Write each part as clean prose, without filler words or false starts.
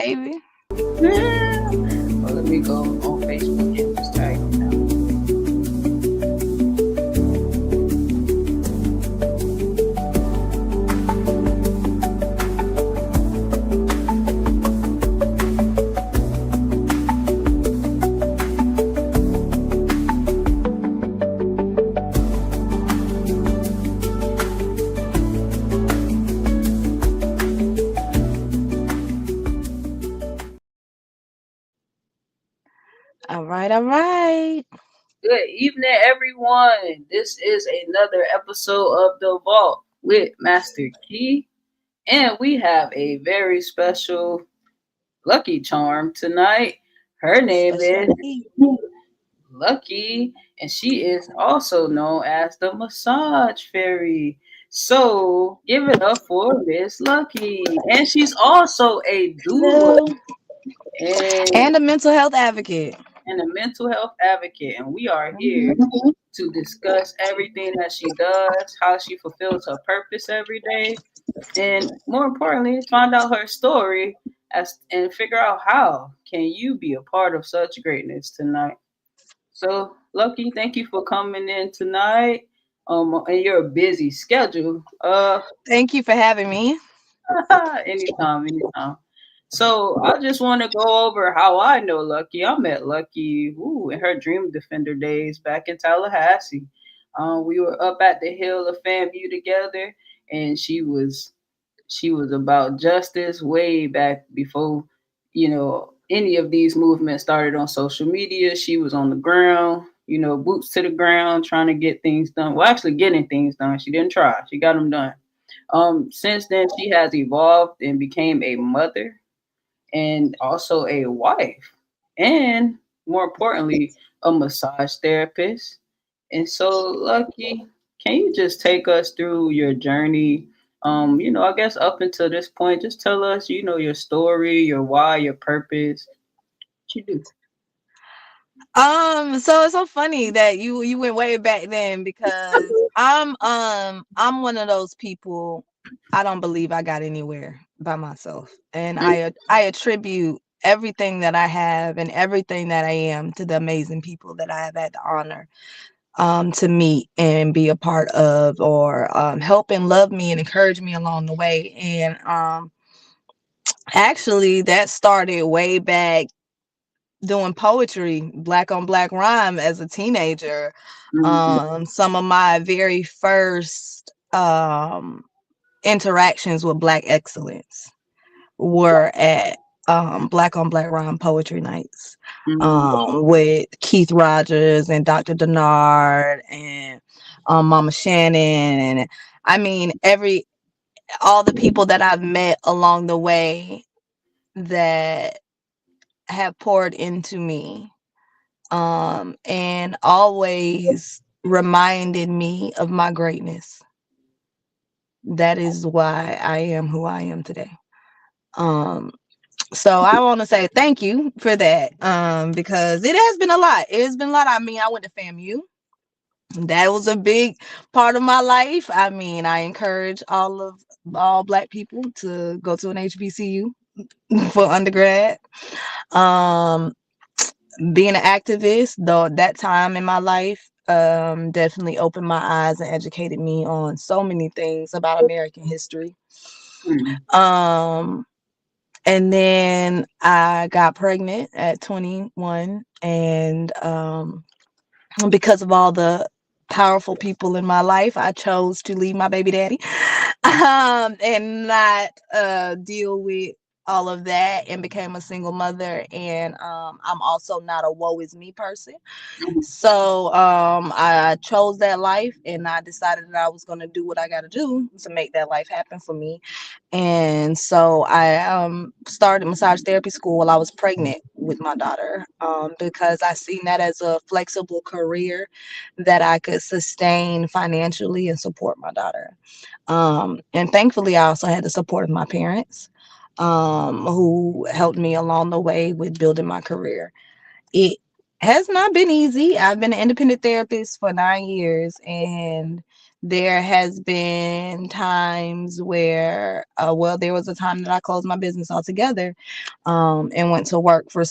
baby. Well, let me go on Facebook and just tag you now. All right, all right. Good evening, everyone. This is another episode of The Vault with Master Key, and we have a very special lucky charm tonight. Her name Special is K. Lucky, and she is also known as the Massage Fairy. So, give it up for Miss Lucky. And she's also a doula Hello. and, And a mental health advocate. and a mental health advocate. And we are here Mhm. to discuss everything that she does, how she fulfills her purpose every day, and more importantly, find out her story and figure out how can you be a part of such greatness tonight. So, Lucky, thank you for coming in tonight. And your busy schedule. Thank you for having me. Anytime, anytime. So I just want to go over how I know Lucky. I met Lucky in her Dream Defender days back in Tallahassee. We were up at the hill of FAMU together, and she was about justice way back before any of these movements started on social media. She was on the ground, boots to the ground, trying to get things done. Well, actually, getting things done. She didn't try. She got them done. Since then, she has evolved and became a mother and also a wife, and more importantly, a massage therapist. And so, Lucky, can you just take us through your journey? I guess up until this point, just tell us, your story, your why, your purpose. What you do? So it's so funny that you went way back then because I'm one of those people. I don't believe I got anywhere by myself, and I attribute everything that I have and everything that I am to the amazing people that I have had the honor to meet and be a part of, or help and love me and encourage me along the way. And actually, that started way back doing poetry, black on black rhyme as a teenager. Mm-hmm. Some of my very first interactions with black excellence were at black on black rhyme poetry nights with Keith Rogers and Dr. Denard and Mama Shannon. And I mean, all the people that I've met along the way that have poured into me and always reminded me of my greatness. That is why I am who I am today. Um, so I want to say thank you for that because it has been a lot. It has been a lot. I mean, I went to FAMU. That was a big part of my life. I mean, I encourage all black people to go to an HBCU for undergrad. Um, Being an activist, though, that time in my life definitely opened my eyes and educated me on so many things about American history. Mm-hmm. Um, and then I got pregnant at 21, and because of all the powerful people in my life, I chose to leave my baby daddy and not deal with all of that, and became a single mother. And I'm also not a woe is me person. So I chose that life, and I decided that I was going to do what I got to do to make that life happen for me. And so I started massage therapy school while I was pregnant with my daughter, because I seen that as a flexible career that I could sustain financially and support my daughter. And thankfully, I also had the support of my parents, who helped me along the way with building my career. It has not been easy. I've been an independent therapist for 9 years, and There has been times where, well, there was a time that I closed my business altogether, and went to work for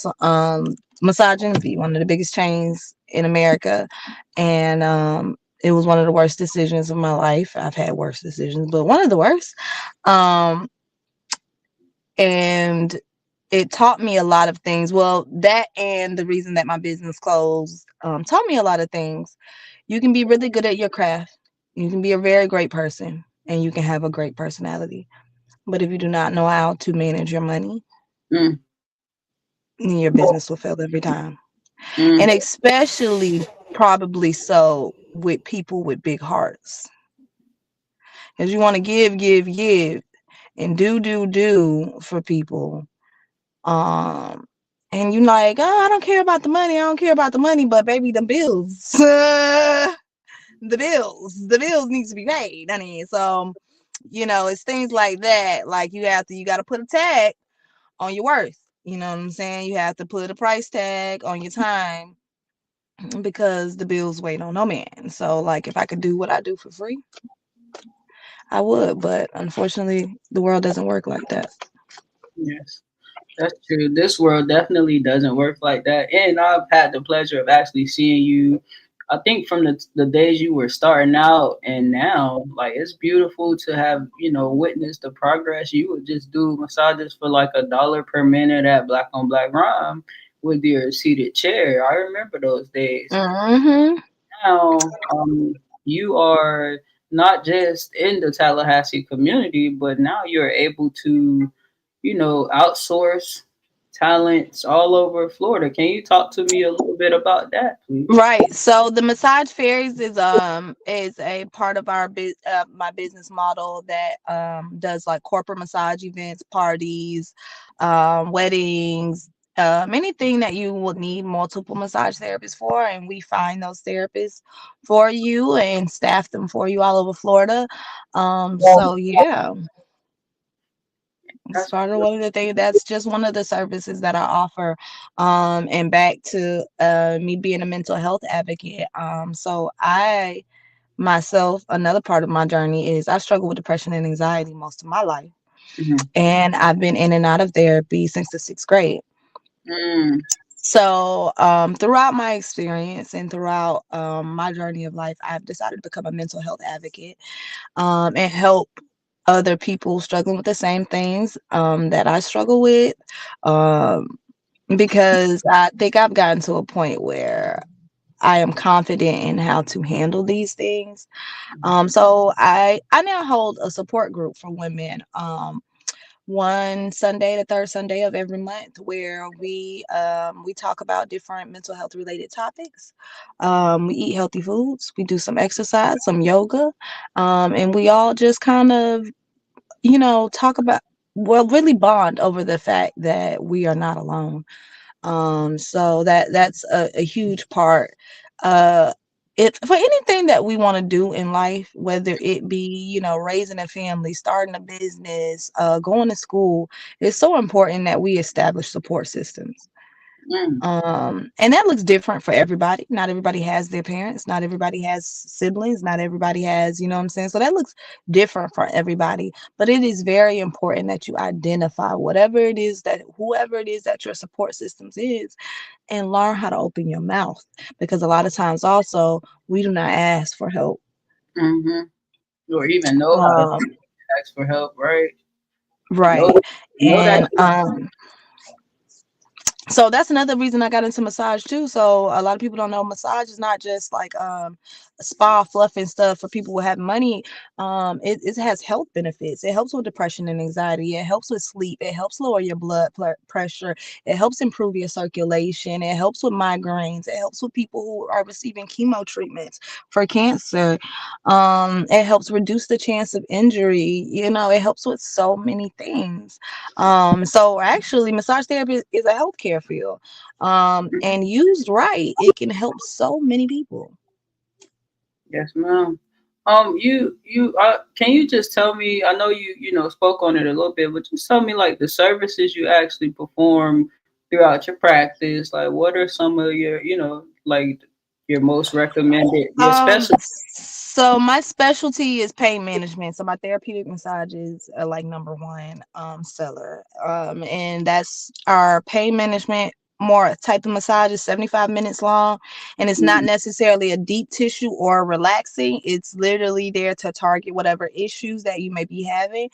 Massage Envy, one of the biggest chains in America, and it was one of the worst decisions of my life. I've had worse decisions, but one of the worst. Um, and it taught me a lot of things. Well, that and the reason that my business closed taught me a lot of things. You can be really good at your craft. You can be a very great person, and you can have a great personality. But if you do not know how to manage your money, Mm, your business will fail every time. mm. And especially probably so with people with big hearts. Because you want to give, and do for people. Um, and you like, oh, I don't care about the money. I don't care about the money, but baby, the bills, the bills needs to be paid, honey. So, it's things like that. Like you got to put a tag on your worth. You know what I'm saying? You have to put a price tag on your time because the bills wait on no man. So, like, if I could do what I do for free, I would. But unfortunately, the world doesn't work like that. Yes. That's true. This world definitely doesn't work like that. And I've had the pleasure of actually seeing you. I think from the days you were starting out and now, like it's beautiful to have, witnessed the progress. You would just do massages for like $1 per minute at Black on Black Rhyme with your seated chair. I remember those days. Mm-hmm. Now, you are not just in the Tallahassee community, but now you're able to outsource talents all over Florida. Can you talk to me a little bit about that, please? Right. So the massage fairies is a part of my business model that does like corporate massage events, parties, weddings, anything that you will need multiple massage therapists for, and we find those therapists for you and staff them for you all over Florida. So yeah, it's That's part of one of the things. That's just one of the services that I offer. And back to me being a mental health advocate. So I myself, another part of my journey is I struggle with depression and anxiety most of my life. mm-hmm. And I've been in and out of therapy since the sixth grade. Mm, So throughout my experience and throughout my journey of life, I've decided to become a mental health advocate, and help other people struggling with the same things that I struggle with, um, because I think I've gotten to a point where I am confident in how to handle these things. So I now hold a support group for women. One Sunday, the third Sunday of every month, where we talk about different mental health related topics. We eat healthy foods. We do some exercise, some yoga, and we all just kind of talk about, well, really bond over the fact that we are not alone. So that's a huge part. Uh, it for anything that we want to do in life, whether it be, raising a family, starting a business, going to school, it's so important that we establish support systems. mm, And that looks different for everybody. Not everybody has their parents, not everybody has siblings, not everybody has, you know what I'm saying? So that looks different for everybody. But it is very important that you identify whatever it is that whoever it is that your support systems is, and learn how to open your mouth. Because a lot of times also we do not ask for help. mm-hmm. Or even know how to Um, ask for help, right? Know, right. know that. And so that's another reason I got into massage too. So a lot of people don't know massage is not just like spa fluff and stuff for people who have money. It has health benefits. It helps with depression and anxiety. It helps with sleep. It helps lower your pressure. It helps improve your circulation. It helps with migraines. It helps with people who are receiving chemo treatments for cancer. It helps reduce the chance of injury. It helps with so many things. So actually, massage therapy is a healthcare field. And used right, it can help so many people. Yes, ma'am. Can you just tell me? I know you spoke on it a little bit, but just tell me like the services you actually perform throughout your practice. Like, what are some of your like your most recommended, your Um, special? So my specialty is pain management. So my therapeutic massages are like number one seller. And that's our pain management more type of massage is 75 minutes long, and it's not Mhm. necessarily a deep tissue or relaxing. It's literally there to target whatever issues that you may be having.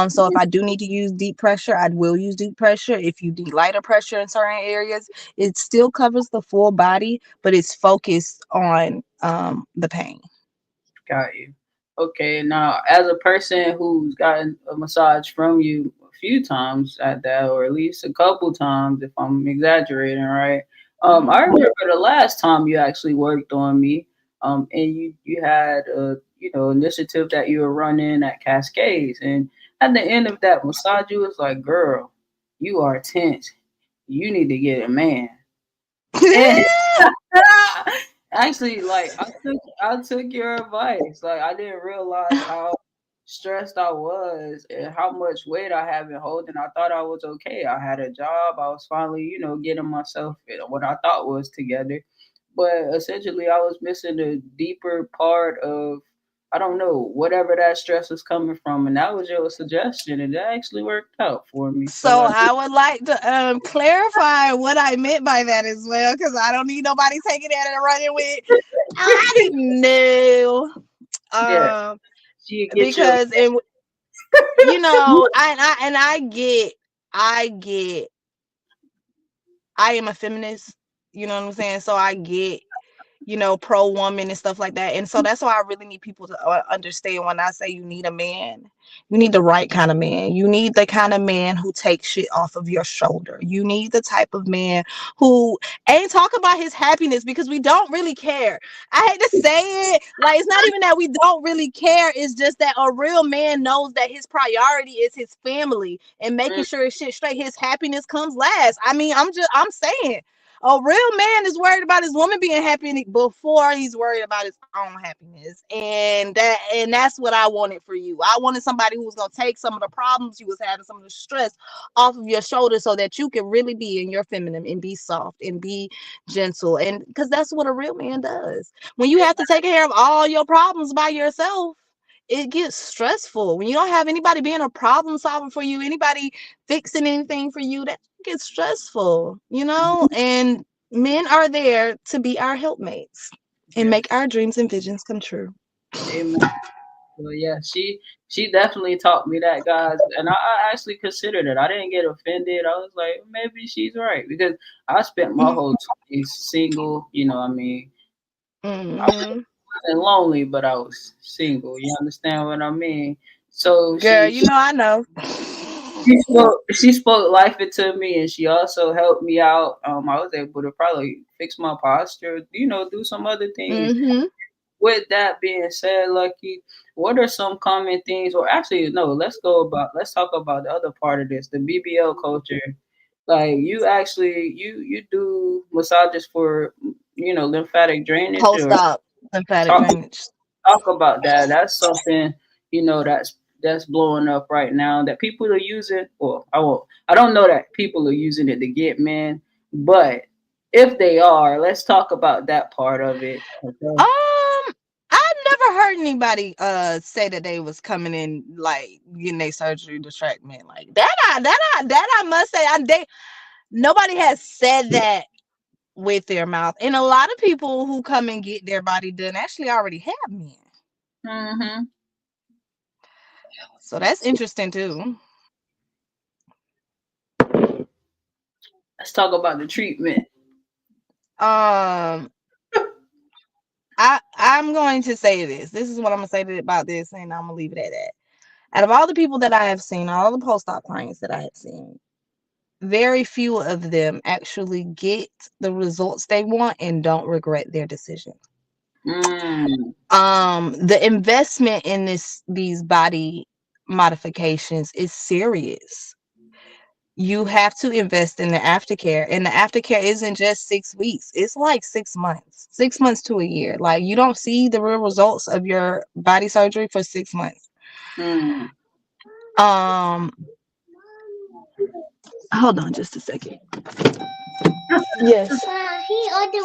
So if I do need to use deep pressure, I will use deep pressure. If you need lighter pressure in certain areas, it still covers the full body, but it's focused on the pain. Got you. Okay, now as a person who's gotten a massage from you a few times at that, or at least a couple times, if I'm exaggerating, right? I Mhm. remember the last time you actually worked on me, and you had a initiative that you were running at Cascades, and at the end of that massage, you was like, "Girl, you are tense. You need to get a man." And actually, like I took your advice. Like I didn't realize how stressed I was and how much weight I had been holding. I thought I was okay. I had a job. I was finally, getting myself what I thought was together. But essentially, I was missing the deeper part of I don't know whatever that stress was coming from, and that was your suggestion, and that actually worked out for me. So So I would like to clarify what I meant by that as well, because I don't need nobody taking that and running with. I didn't know. yeah, Um, she get you. because I get, I am a feminist. You know what I'm saying? So I get pro woman and stuff like that. And so that's why I really need people to understand when I say you need a man, you need the right kind of man. You need the kind of man who takes shit off of your shoulder. You need the type of man who ain't talk about his happiness, because we don't really care. I hate to say it. Like, it's not even that we don't really care. It's just that a real man knows that his priority is his family and making sure his shit straight. His happiness comes last. I mean, I'm saying a real man is worried about his woman being happy before he's worried about his own happiness. And that's what I wanted for you. I wanted somebody who was gonna take some of the problems you was having, some of the stress off of your shoulders, so that you can really be in your feminine and be soft and be gentle. And because that's what a real man does. When you have to take care of all your problems by yourself, it gets stressful. When you don't have anybody being a problem solver for you, anybody fixing anything for you, that gets stressful. And men are there to be our helpmates and make Yes. our dreams and visions come true. Amen. Well, yeah, she definitely taught me that, guys, and I actually considered it. I didn't get offended. I was like, maybe she's right because I spent my whole 20s single. I mean, I Hmm. wasn't lonely, but I was single. You understand what I mean? So Girl, she I know. she spoke life into me, and she also helped me out. I was able to probably fix my posture. Do some other things. Hmm. With that being said, Lucky, what are some common things, or actually, no, let's talk about the other part of this, the BBL culture. Like you actually, you do massages for, lymphatic drainage, or Post-op lymphatic talk drainage. talk about that. That's something, that's blowing up right now that people are using. Well, I don't know that people are using it to get men, but if they are, let's talk about that part of it. Okay. I never heard anybody say that they was coming in like getting their surgery to track men like that. I must say, nobody has said that with their mouth. And a lot of people who come and get their body done actually already have men. Mm-hmm. So that's interesting too. Let's talk about the treatment. Um, I'm going to say this. This is what I'm gonna say about this, and I'm gonna leave it at that. Out of all the people that I have seen, all the post-op clients that I have seen, very few of them actually get the results they want and don't regret their decision. Mm. The investment in these body modifications is serious. You have to invest in the aftercare, and the aftercare isn't just 6 weeks. It's like 6 months, 6 months to a year. Like, you don't see the real results of your body surgery for 6 months. Mm. um Hold on just a second. Yes. He on the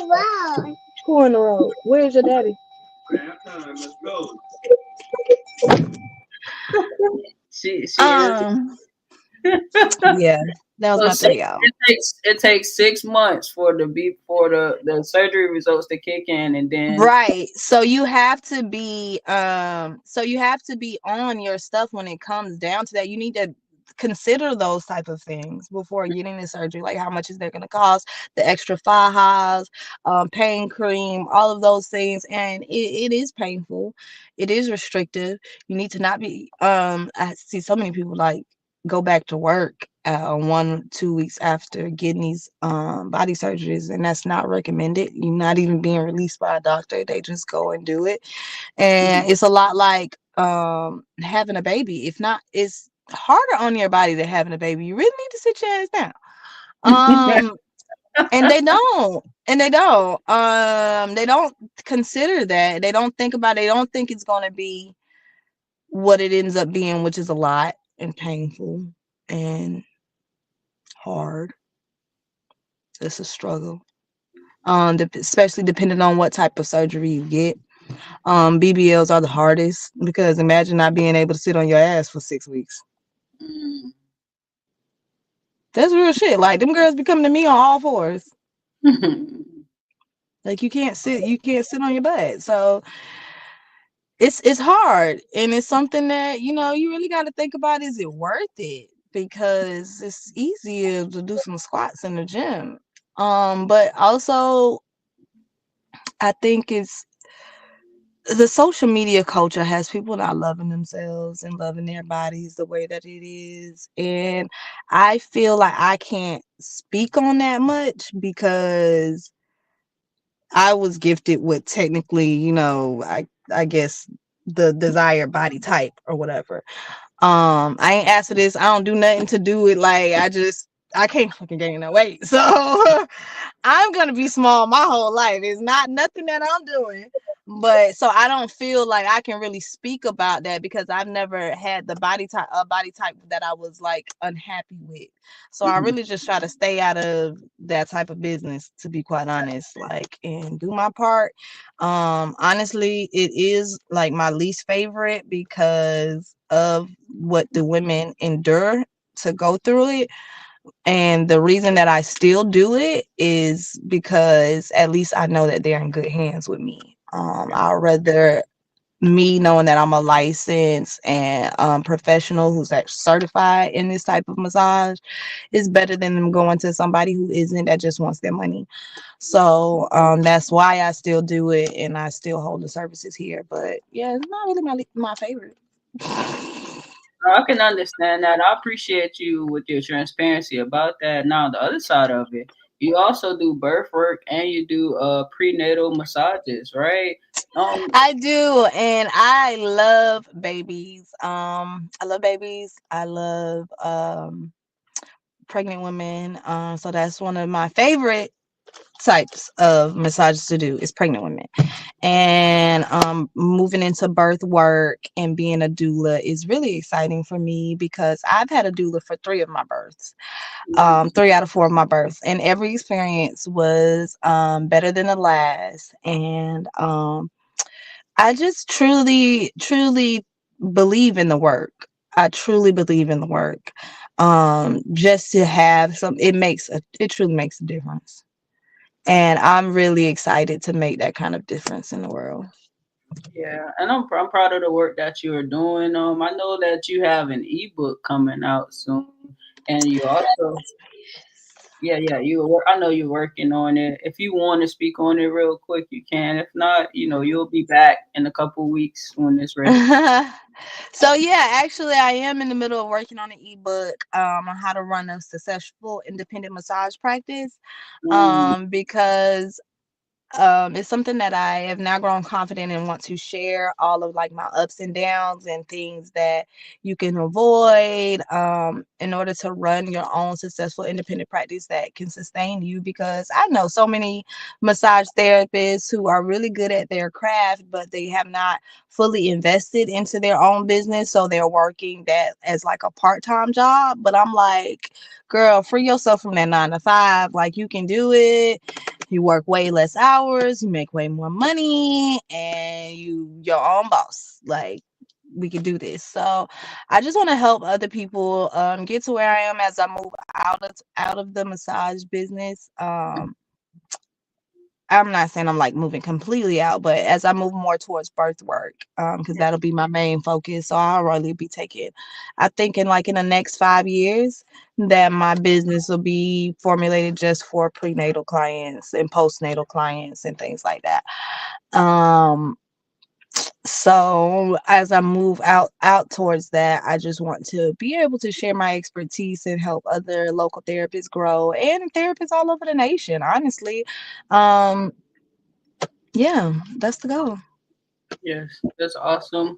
road. Who on the road? Where's your daddy? She is. Um, yeah, that was So my 3 hour. it takes 6 months for the surgery results to kick in, and then Right. So you have to be on your stuff when it comes down to that. You need to consider those type of things before getting the surgery. Like how much is that gonna cost, the extra fajas, pain cream, all of those things. And it is painful. It is restrictive. You need to not be I see so many people like go back to work 1 2 weeks after getting these body surgeries, and that's not recommended. You're not even being released by a doctor, they just go and do it. And it's a lot like having a baby. If not, it's harder on your body than having a baby. You really need to sit your ass down. um and they don't consider that. They don't think about it. They don't think it's going to be what it ends up being, which is a lot and painful and hard. It's a struggle. Especially depending on what type of surgery you get. BBLs are the hardest because imagine not being able to sit on your ass for 6 weeks. mm. That's real shit. Like them girls be coming to me on all fours. Like you can't sit on your butt. So it's hard, and it's something that you really got to think about. Is it worth it? Because it's easier to do some squats in the gym. But also I think it's the social media culture has people not loving themselves and loving their bodies the way that it is. And I feel like I can't speak on that much because I was gifted with technically, I guess the desired body type or whatever. I ain't asked for this. I don't do nothing to do it. Like I can't fucking gain no weight. So I'm gonna be small my whole life. It's not nothing that I'm doing. But so I don't feel like I can really speak about that because I've never had the body type that I was like unhappy with. So I really just try to stay out of that type of business, to be quite honest, like, and do my part. Honestly, it is like my least favorite because of what the women endure to go through it. And the reason that I still do it is because at least I know that they're in good hands with me. I'd rather me knowing that I'm a licensed and professional who's actually certified in this type of massage is better than them going to somebody who isn't, that just wants their money. So that's why I still do it and I still hold the services here. But yeah, it's not really my favorite. I can understand that. I appreciate you with your transparency about that. Now, the other side of it, you also do birth work and you do prenatal massages, right? Um, I do, and I love babies. I love babies. I love pregnant women. So that's one of my favorite types of massages to do is pregnant women. And moving into birth work and being a doula is really exciting for me because I've had a doula for 3 of my births, 3 out of 4 of my births, and every experience was better than the last. And I just truly believe in the work. I truly believe in the work. Just to have some, it truly makes a difference. And I'm really excited to make that kind of difference in the world. yeah, and I'm proud of the work that you are doing. I know that you have an ebook coming out soon, and you also, yeah, yeah, I know you're working on it. If you want to speak on it real quick, you can. If not, you'll be back in a couple weeks when it's ready. So yeah, actually I am in the middle of working on an ebook on how to run a successful independent massage practice. Mm, Because it's something that I have now grown confident and want to share all of like my ups and downs and things that you can avoid in order to run your own successful independent practice that can sustain you. Because I know so many massage therapists who are really good at their craft, but they have not fully invested into their own business. So they're working that as like a part-time job. But I'm like, girl, free yourself from that 9 to 5. Like you can do it. You work way less hours, you make way more money, and you your own boss. Like, we can do this. So I just want to help other people get to where I am as I move out of the massage business. I'm not saying I'm like moving completely out, but as I move more towards birth work, because that'll be my main focus. So I'll really be taking, I think in like in the next 5 years that my business will be formulated just for prenatal clients and postnatal clients and things like that. Um, so as I move out towards that, I just want to be able to share my expertise and help other local therapists grow and therapists all over the nation, honestly. Um, yeah, that's the goal. Yes, that's awesome.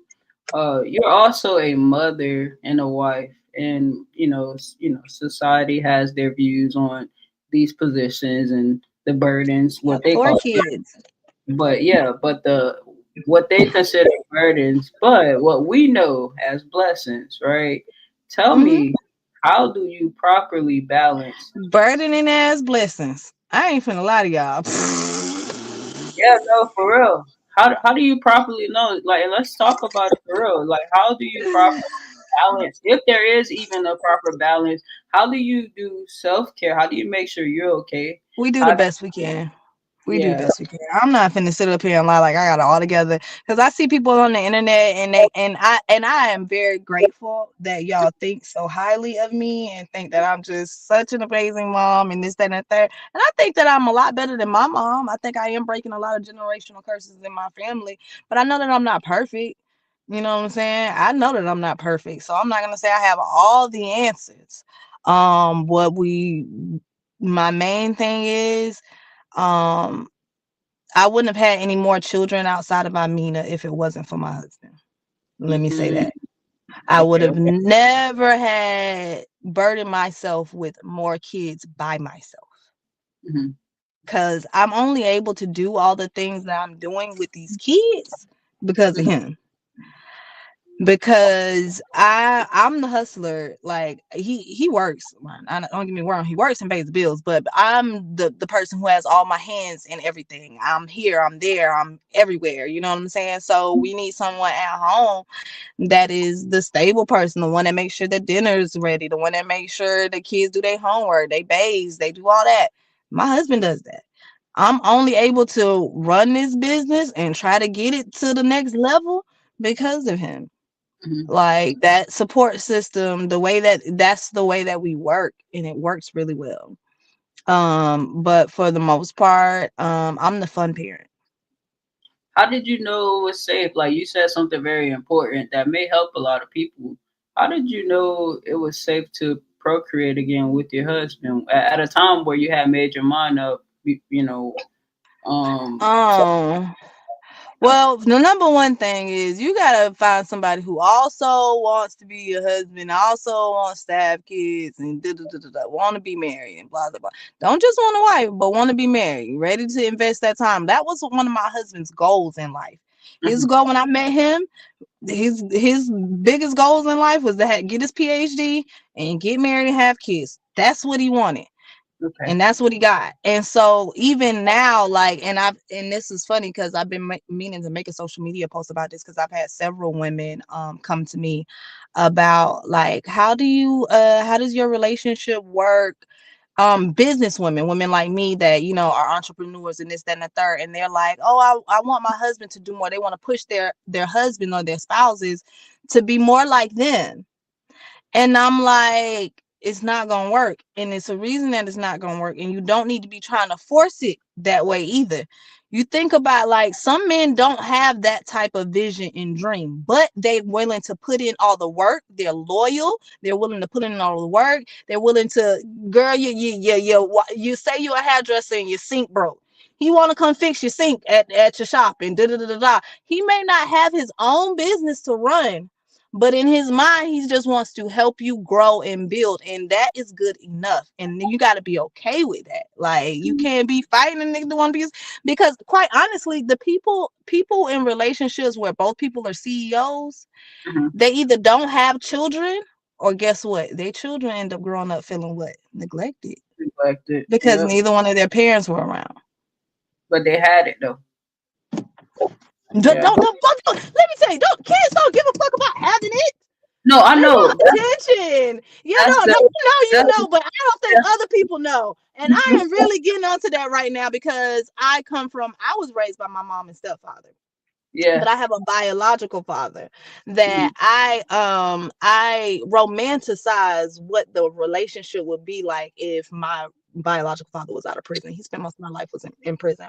You're also a mother and a wife, and society has their views on these positions and the burdens, I what have they four call. kids. But yeah, but the what they consider burdens, but what we know as blessings, right? Tell Hmm. me, how do you properly balance? Burdening as blessings. I ain't finna lie to y'all. Yeah, no, for real. How do you properly know? Like, and let's talk about it for real. Like, how do you properly balance, if there is even a proper balance? How do you do self care? How do you make sure you're okay? We do the How do, best we can. We do the yeah. best we can. I'm not finna sit up here and lie like I got it all together, because I see people on the internet and I am very grateful that y'all think so highly of me and think that I'm just such an amazing mom and this, that, and the third. And I think that I'm a lot better than my mom. I think I am breaking a lot of generational curses in my family, but I know that I'm not perfect. You know what I'm saying? I know that I'm not perfect, so I'm not gonna say I have all the answers. What we My main thing is, um, I wouldn't have had any more children outside of Amina if it wasn't for my husband. Let me say Mm, that. I would okay. have never had burdened myself with more kids by myself, Hmm. because I'm only able to do all the things that I'm doing with these kids because of Hmm. him. Because I'm the hustler. Like, he works, man. Don't get me wrong, he works and pays the bills, but I'm the person who has all my hands in everything. I'm here, I'm there, I'm everywhere, you know what I'm saying? So we need someone at home that is the stable person, the one that makes sure the dinner is ready, the one that makes sure the kids do their homework, they bathe, they do all that. My husband does that. I'm only able to run this business and try to get it to the next level because of him. Hmm. Like, that support system, that's the way that we work, and it works really well. But for the most part, I'm the fun parent. How did you know it was safe? Like, you said something very important that may help a lot of people. How did you know it was safe to procreate again with your husband at a time where you had made your mind up? You know, so um well, the number one thing is you gotta find somebody who also wants to be your husband, also wants to have kids, and want to be married and blah blah blah. Don't just want a wife, but want to be married, ready to invest that time. That was one of my husband's goals in life. His mhm, goal when I met him, his biggest goals in life was to get his PhD and get married and have kids. That's what he wanted, okay. and that's what he got. And so even now, like, and this is funny because I've been meaning to make a social media post about this, because I've had several women come to me about, like, how does your relationship work? Business women like me that, are entrepreneurs and this, that, and the third, and they're like, oh, I want my husband to do more. They want to push their husband or their spouses to be more like them. And I'm like, it's not gonna work. And it's a reason that it's not gonna work. And you don't need to be trying to force it that way either. You think about, like, some men don't have that type of vision and dream, but they're willing to put in all the work. They're loyal. They're willing to put in all the work. They're willing to, girl, you say you're a hairdresser and your sink broke. He want to come fix your sink at your shop and da da da da da. He may not have his own business to run, but in his mind, he just wants to help you grow and build. And that is good enough. And then you got to be okay with that. Like, you can't be fighting a nigga to one piece. Because quite honestly, the people in relationships where both people are CEOs, Hmm. they either don't have children, or guess what? Their children end up growing up feeling what? Neglected. Neglected. Because Yep. neither one of their parents were around. but they had it though. Yeah. Let me tell you, kids don't give a fuck about having it. No, I They know. want attention. That's the You that's know, but I don't think the, other people know. And I am really getting onto that right now because I was raised by my mom and stepfather. yeah. But I have a biological father that I romanticize what the relationship would be like if my biological father was out of prison. He spent most of my life was in prison.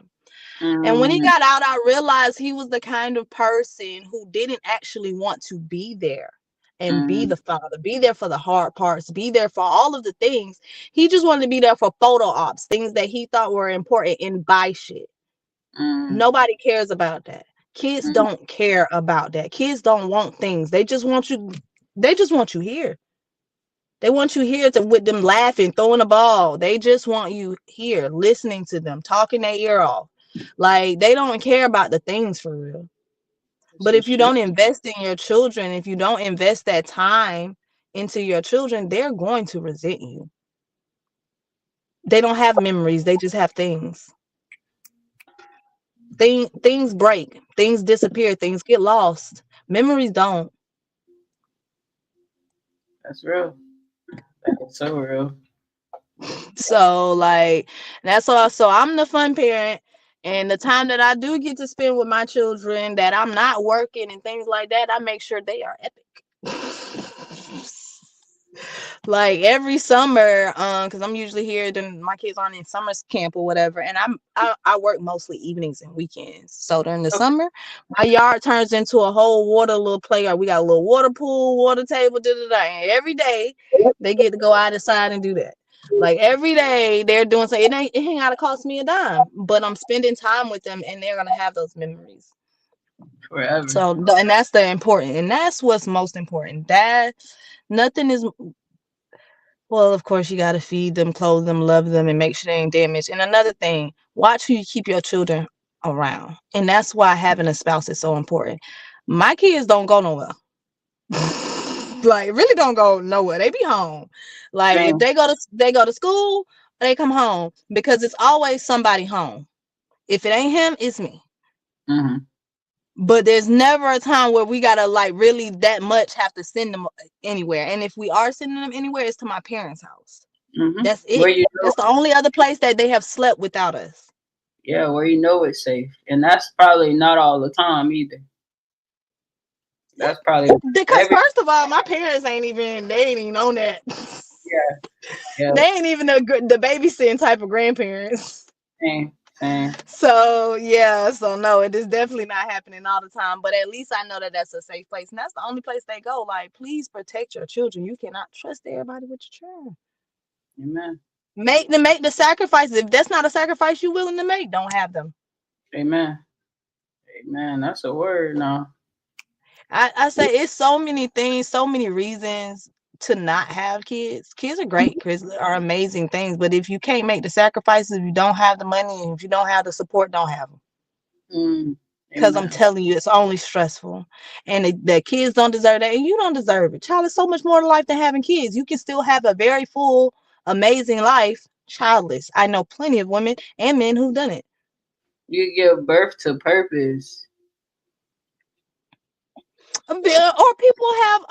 And when he got out, I realized he was the kind of person who didn't actually want to be there and be the father, be there for the hard parts, be there for all of the things. He just wanted to be there for photo ops, things that he thought were important and buy shit. Nobody cares about that. Kids don't care about that. Kids don't want things. They just want you here. They want you here with them laughing, throwing a ball. They just want you here, listening to them, talking their ear off. Like, they don't care about the things for real. But if you don't invest in your children, if you don't invest that time into your children, they're going to resent you. They don't have memories. They just have things. Things break. Things disappear. Things get lost. Memories don't. That's real. That's so real. So, like, that's all. So I'm the fun parent. And the time that I do get to spend with my children, that I'm not working and things like that, I make sure they are epic. Like every summer, because I'm usually here, then my kids aren't in summer camp or whatever, and I work mostly evenings and weekends. So during the summer, my yard turns into a whole little playground. We got a little water pool, water table, and every day they get to go out inside and do that. Like every day they're doing something. It ain't gotta cost me a dime, but I'm spending time with them, and they're gonna have those memories Forever. so. And that's the important, and that's what's most important. That nothing is. Well, of course, you got to feed them, clothe them, love them, and make sure they ain't damaged. And another thing, watch who you keep your children around. And that's why having a spouse is so important. My kids don't go nowhere. Like, really don't go nowhere. They be home. Like, if they go to school, they come home because it's always somebody home. If it ain't him, it's me. But there's never a time where we gotta like really that much have to send them anywhere. And if we are sending them anywhere, it's to my parents' house. That's it. Where That's the only other place that they have slept without us. Yeah, where you know it's safe. And that's probably not all the time either. That's probably because first of all, my parents ain't even on that. Yeah. They ain't even the babysitting type of grandparents. Same. So yeah, so no, it is definitely not happening all the time. But at least I know that that's a safe place, and that's the only place they go. Like, please protect your children. You cannot trust everybody with your children. Amen. Make the sacrifices. If that's not a sacrifice you're willing to make, don't have them. Amen. That's a word now. I say it's so many things, so many reasons to not have kids. Kids are great. Kids are amazing things. But if you can't make the sacrifices, if you don't have the money, and if you don't have the support, don't have them. Because I'm telling you, it's only stressful. And the kids don't deserve that. And you don't deserve it. Child, is so much more to life than having kids. You can still have a very full, amazing life childless. I know plenty of women and men who've done it. You give birth to purpose. Or people have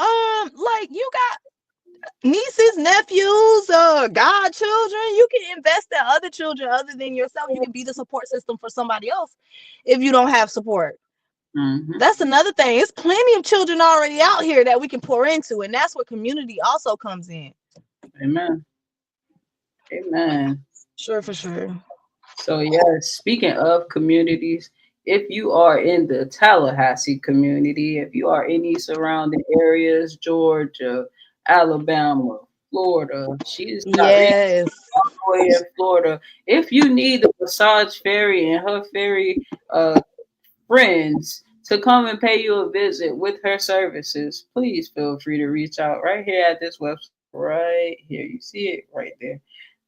like you got nieces, nephews, godchildren. You can invest in other children other than yourself. You can be the support system for somebody else if you don't have support. That's another thing. It's plenty of children already out here that we can pour into, and that's where community also comes in. Amen. Sure, for sure. So yeah, speaking of communities, if you are in the Tallahassee community, if you are in any surrounding areas, Georgia, Alabama, Florida, she's got yes, all the way in Florida. If you need the Massage Fairy and her fairy friends to come and pay you a visit with her services, please feel free to reach out right here at this website. Right here, you see it right there.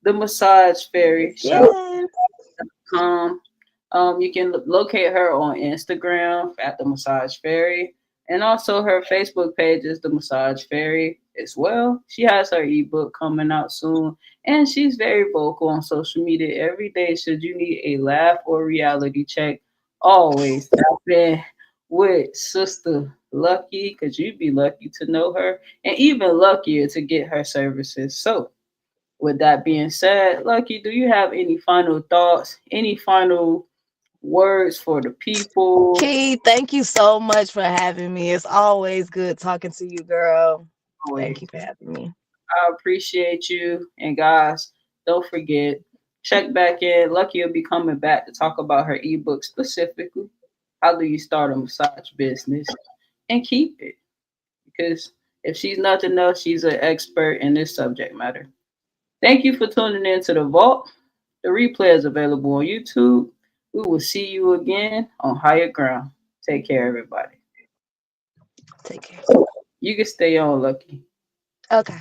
The Massage Fairy Show.com. You can locate her on Instagram at the Massage Fairy, and also her Facebook page is the Massage Fairy. as well. She has her ebook coming out soon, and she's very vocal on social media every day. Should you need a laugh or reality check, always tap in with Sister Lucky, because you'd be lucky to know her, and even luckier to get her services. So, with that being said, Lucky, do you have any final thoughts, any final words for the people? Key, thank you so much for having me. It's always good talking to you, girl. Thank Always. you for having me. I appreciate you. And guys, don't forget, check back in. Lucky will be coming back to talk about her ebook specifically. How do you start a massage business and keep it? Because if she's nothing else, she's an expert in this subject matter. Thank you for tuning in to The Vault. The replay is available on YouTube. We will see you again on Higher Ground. Take care, everybody. Take care. You can stay on, Lucky. Okay.